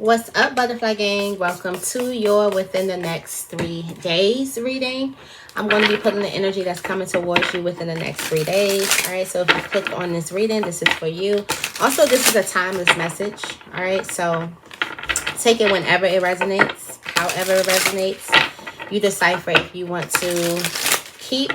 What's up, Butterfly Gang? Welcome to your Within the Next 3 Days reading. I'm going to be putting the energy that's coming towards you within the next 3 days. All right, so if you clicked on this reading, this is for you. Also, this is a timeless message. All right, so take it whenever it resonates, however it resonates. You decipher if you want to keep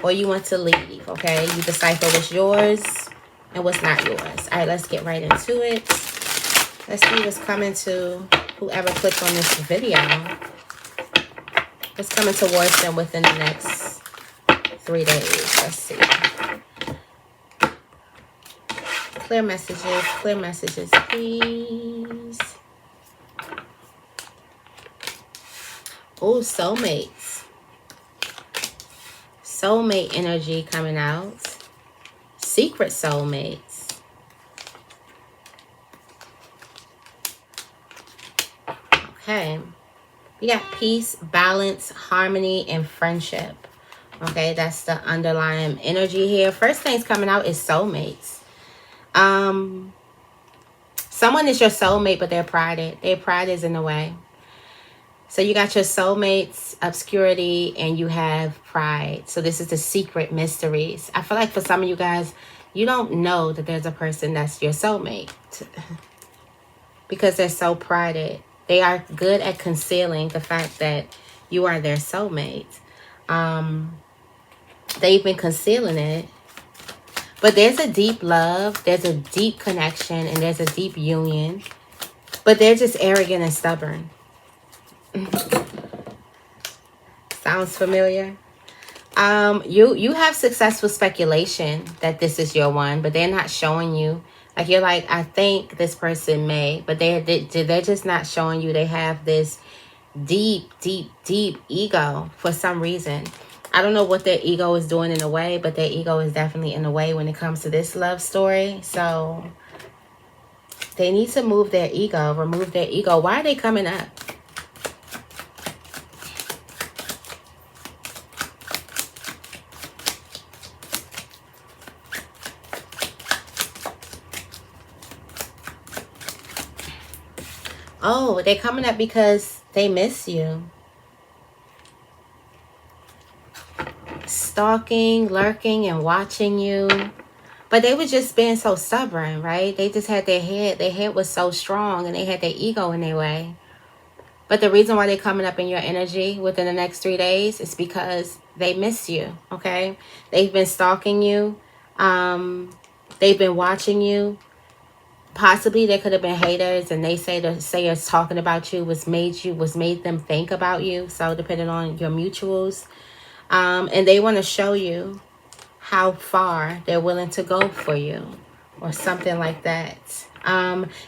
or you want to leave, okay? You decipher what's yours and what's not yours. All right, let's get right into it. Let's see what's coming to whoever clicked on this video. What's coming towards them within the next 3 days. Let's see. Clear messages, please. Oh, soulmates. Soulmate energy coming out. Secret soulmates. Okay, we got peace, balance, harmony, and friendship. Okay, that's the underlying energy here. First thing's coming out is soulmates. Someone is your soulmate, but their pride is in the way. So you got your soulmates, obscurity, and you have pride. So this is the secret mysteries. I feel like for some of you guys, you don't know that there's a person that's your soulmate because they're so prided. They are good at concealing the fact that you are their soulmate. They've been concealing it. But there's a deep love, there's a deep connection, and there's a deep union. But they're just arrogant and stubborn. Sounds familiar? You have successful speculation that this is your one, but they're not showing you. Like, you're like, I think this person may, but they're just not showing you. They have this deep ego for some reason. I don't know what their ego is doing in a way, but their ego is definitely in a way when it comes to this love story. So they need to move their ego, remove their ego. Why are they coming up? Oh, they're coming up because they miss you. Stalking, lurking, and watching you. But they were just being so stubborn, right? They just had their head was so strong, and they had their ego in their way. But the reason why they're coming up in your energy within the next 3 days is because they miss you, okay? They've been stalking you. They've been watching you. Possibly there could have been haters, and they say the sayers talking about you was made them think about you. So depending on your mutuals, and they want to show you how far they're willing to go for you, or something like that.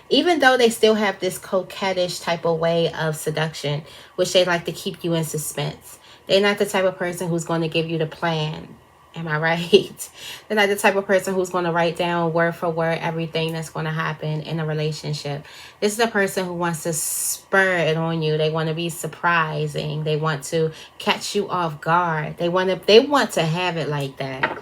Even though they still have this coquettish type of way of seduction, which they like to keep you in suspense. They're not the type of person who's going to give you the plan. Am I right? They're not the type of person who's going to write down word for word everything that's going to happen in a relationship. This is a person who wants to spur it on you. They want to be surprising. They want to catch you off guard. They want to have it like that.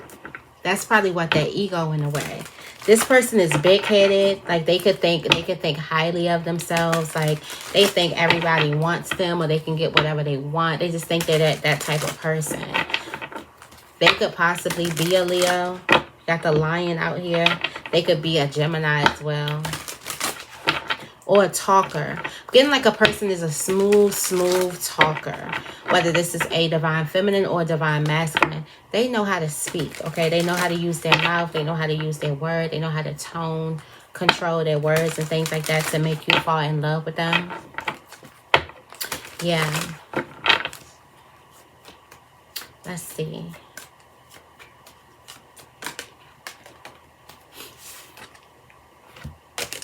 That's probably what their ego in a way. This person is big-headed. Like, they could think highly of themselves. Like, they think everybody wants them, or they can get whatever they want. They just think they're that type of person. They could possibly be a Leo. Got the lion out here. They could be a Gemini as well. Or a talker. Getting like a person is a smooth talker. Whether this is a divine feminine or a divine masculine. They know how to speak, okay? They know how to use their mouth. They know how to use their word. They know how to tone, control their words and things like that to make you fall in love with them. Yeah. Let's see.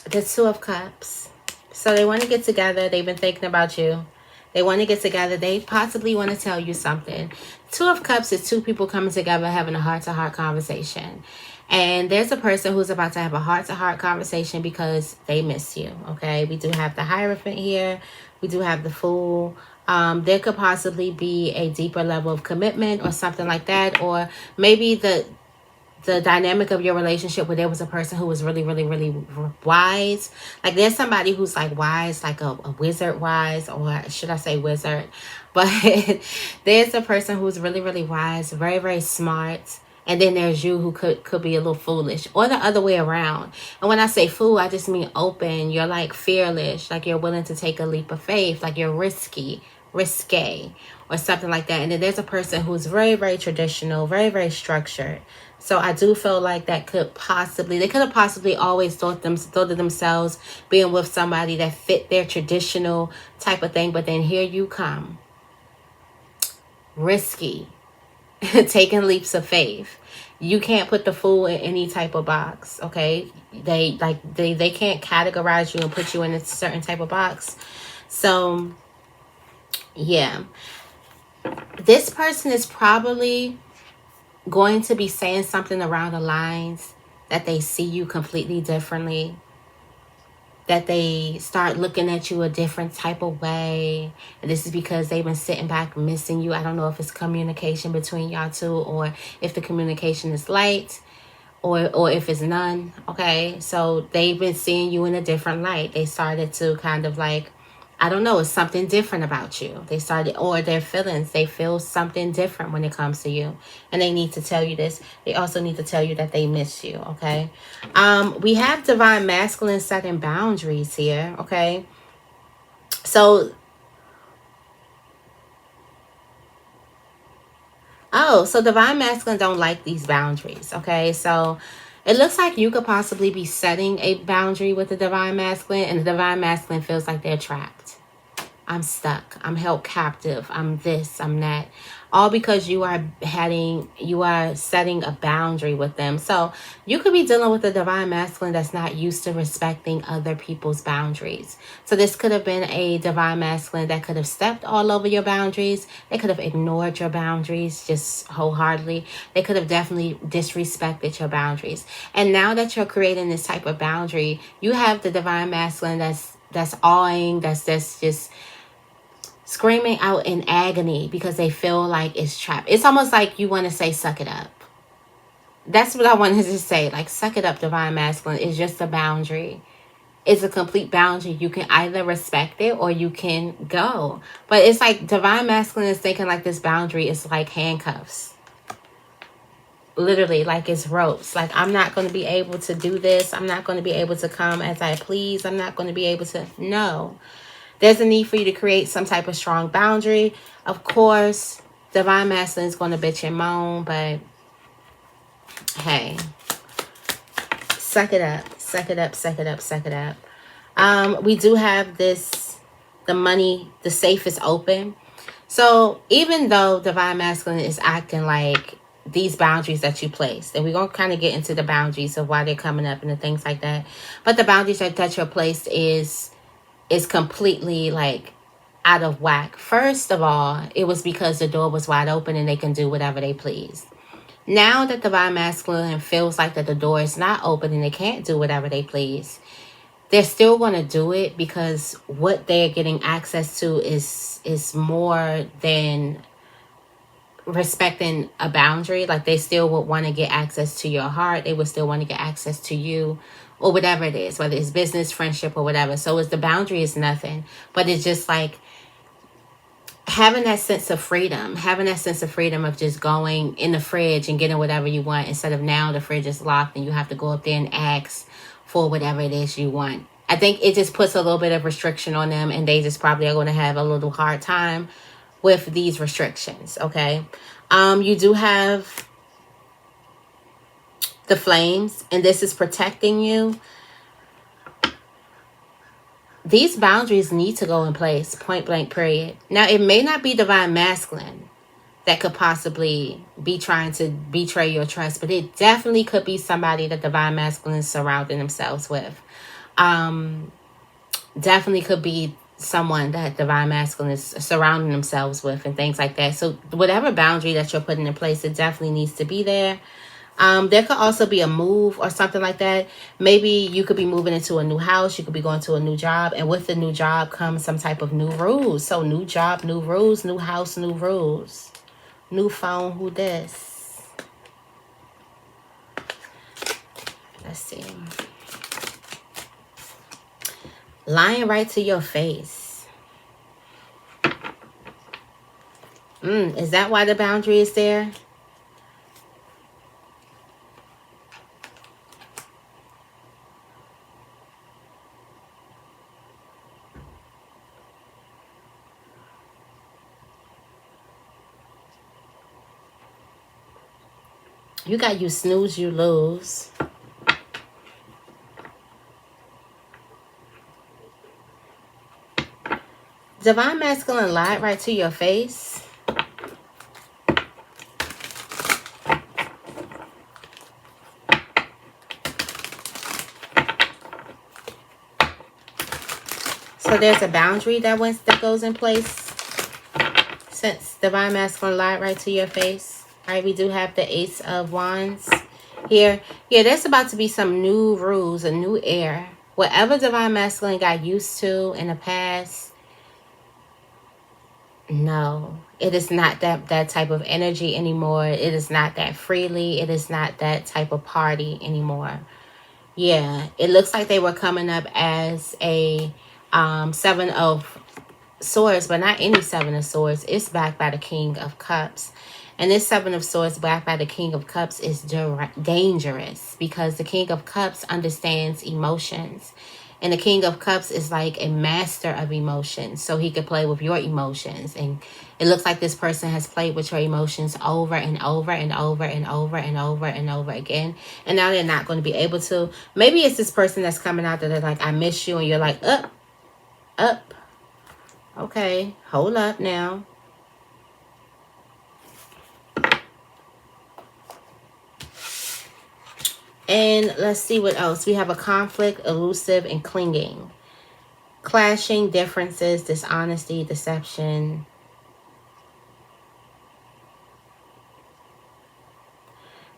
The Two of Cups. So they want to get together. They've been thinking about you. They want to get together. They possibly want to tell you something. Two of Cups is two people coming together having a heart-to-heart conversation. And there's a person who's about to have a heart-to-heart conversation because they miss you, okay? We do have the Hierophant here. We do have the Fool. There could possibly be a deeper level of commitment or something like that. Or maybe the dynamic of your relationship where there was a person who was really, really, really wise. Like there's somebody who's like wise, like a wizard wise, or should I say wizard? But there's a person who's really, really wise, very, very smart. And then there's you who could be a little foolish, or the other way around. And when I say fool, I just mean open. You're like fearless, like you're willing to take a leap of faith, like you're risque, or something like that. And then there's a person who's very, very traditional, very, very structured. So I do feel like that they could have possibly always thought of themselves being with somebody that fit their traditional type of thing. But then here you come, risky, taking leaps of faith. You can't put the fool in any type of box, okay? They can't categorize you and put you in a certain type of box. So yeah, this person is probably going to be saying something around the lines that they see you completely differently, that they start looking at you a different type of way. And this is because they've been sitting back missing you. I don't know if it's communication between y'all two, or if the communication is light, or if it's none. Okay, so they've been seeing you in a different light. They started to kind of like, I don't know, it's something different about you. They started, or their feelings, they feel something different when it comes to you. And they need to tell you this. They also need to tell you that they miss you, okay? We have divine masculine setting boundaries here, okay? So, so divine masculine don't like these boundaries, okay? So it looks like you could possibly be setting a boundary with the divine masculine, and the divine masculine feels like they're trapped. I'm stuck. I'm held captive. I'm this, I'm that. All because you are setting a boundary with them. So you could be dealing with a divine masculine that's not used to respecting other people's boundaries. So this could have been a divine masculine that could have stepped all over your boundaries. They could have ignored your boundaries just wholeheartedly. They could have definitely disrespected your boundaries. And now that you're creating this type of boundary, you have the divine masculine that's awing, that's just screaming out in agony because they feel like it's trapped. It's almost like you want to say, suck it up. That's what I wanted to say. Like, suck it up, divine masculine. It's just a boundary. It's a complete boundary. You can either respect it or you can go. But it's like divine masculine is thinking like this boundary is like handcuffs. Literally, like it's ropes. Like, I'm not going to be able to do this. I'm not going to be able to come as I please. I'm not going to be able to. No. There's a need for you to create some type of strong boundary. Of course, divine masculine is going to bitch and moan, but hey, suck it up, suck it up, suck it up, suck it up. We do have this, the money, the safe is open. So even though divine masculine is acting like these boundaries that you placed, and we're going to kind of get into the boundaries of why they're coming up and the things like that, but the boundaries that you're placed is completely like out of whack. First of all, it was because the door was wide open and they can do whatever they please. Now that the divine masculine feels like that the door is not open and they can't do whatever they please, they're still going to do it because what they're getting access to is more than respecting a boundary. Like, they still would want to get access to your heart. They would still want to get access to you, or whatever it is, whether it's business, friendship, or whatever. So it's, the boundary is nothing, but it's just like having that sense of freedom, of just going in the fridge and getting whatever you want, instead of now the fridge is locked and you have to go up there and ask for whatever it is you want. I think it just puts a little bit of restriction on them, and they just probably are going to have a little hard time with these restrictions, okay? You do have the flames, and this is protecting you. These boundaries need to go in place, point blank, period. Now, it may not be divine masculine that could possibly be trying to betray your trust, but it definitely could be somebody that divine masculine is surrounding themselves with. Definitely could be someone that divine masculine is surrounding themselves with and things like that. So whatever boundary that you're putting in place, it definitely needs to be there. There could also be a move or something like that. Maybe you could be moving into a new house. You could be going to a new job. And with the new job comes some type of new rules. So new job, new rules, new house, new rules. New phone, who this? Let's see. Lying right to your face. Is that why the boundary is there? You got you snooze, you lose. Divine Masculine lied right to your face. So there's a boundary that goes in place since Divine Masculine lied right to your face. All right, we do have the Ace of Wands here. Yeah, there's about to be some new rules, a new era. Whatever Divine Masculine got used to in the past, no, it is not that type of energy anymore. It is not that freely. It is not that type of party anymore. Yeah, it looks like they were coming up as a Seven of Swords, but not any Seven of Swords. It's backed by the King of Cups. And this Seven of Swords backed by the King of Cups is dangerous because the King of Cups understands emotions. And the King of Cups is like a master of emotions. So he could play with your emotions. And it looks like this person has played with your emotions over and over and over and over and over and over again. And now they're not going to be able to. Maybe it's this person that's coming out that they're like, I miss you. And you're like, up. Okay, hold up now. And let's see what else. We have a conflict, elusive, and clinging. Clashing, differences, dishonesty, deception.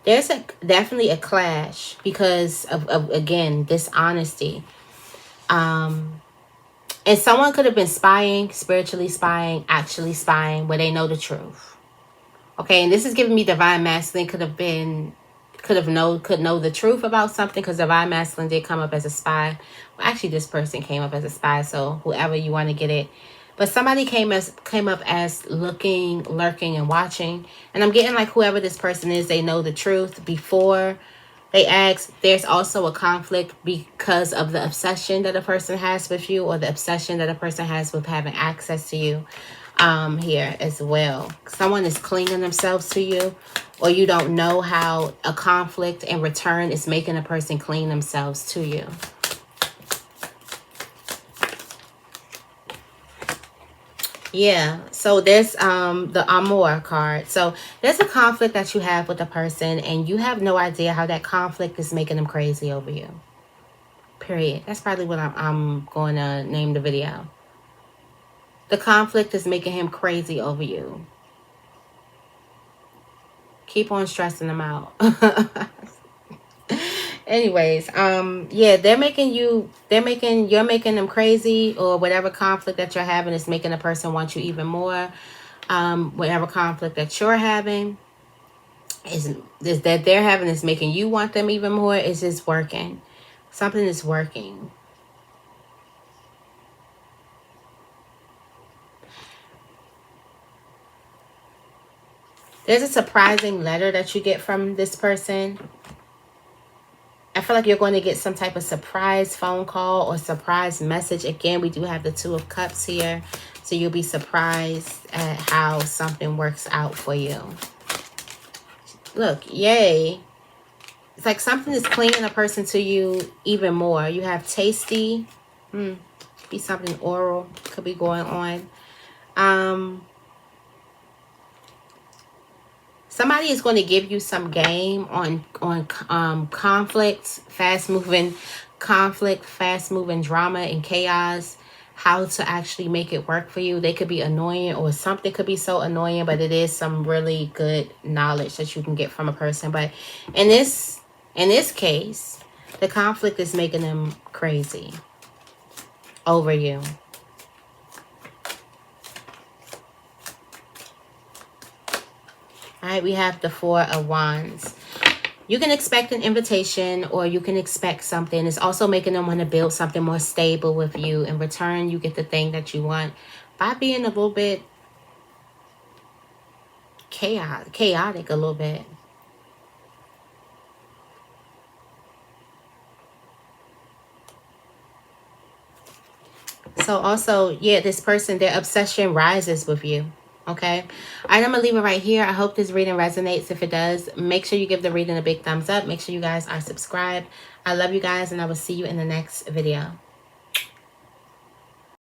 There's definitely a clash because of again, dishonesty. And someone could have been spying, spiritually spying, actually spying, where they know the truth. Okay, and this is giving me Divine Masculine could know the truth about something, because Divine Masculine did come up as a spy. Well, actually, this person came up as a spy, so whoever you want to get it. But somebody came up as looking, lurking, and watching. And I'm getting like whoever this person is, they know the truth before they ask. There's also a conflict because of the obsession that a person has with you, or the obsession that a person has with having access to you here as well. Someone is clinging themselves to you, or you don't know how a conflict in return is making a person cling themselves to you. Yeah, so there's the Amour card. So there's a conflict that you have with a person, and you have no idea how that conflict is making them crazy over you. Period. That's probably what I'm going to name the video. The conflict is making him crazy over you. Keep on stressing them out. Anyways, yeah, you're making them crazy, or whatever conflict that you're having is making a person want you even more. Whatever conflict that you're having is that they're having is making you want them even more. It's just working. Something is working. There's a surprising letter that you get from this person. I feel like you're going to get some type of surprise phone call or surprise message. Again, we do have the Two of Cups here. So you'll be surprised at how something works out for you. Look, yay. It's like something is clinging a person to you even more. You have tasty. Could be something oral. Could be going on. Somebody is going to give you some game on conflicts, fast-moving conflict, fast-moving drama and chaos, how to actually make it work for you. They could be annoying, or something could be so annoying, but it is some really good knowledge that you can get from a person. But in this case, the conflict is making them crazy over you. All right, we have the Four of Wands. You can expect an invitation, or you can expect something. It's also making them want to build something more stable with you. In return, you get the thing that you want by being a little bit chaotic a little bit. So also, yeah, this person, their obsession rises with you. Okay. All right, I'm gonna leave it right here. I hope this reading resonates. If it does, make sure you give the reading a big thumbs up. Make sure you guys are subscribed. I love you guys, and I will see you in the next video.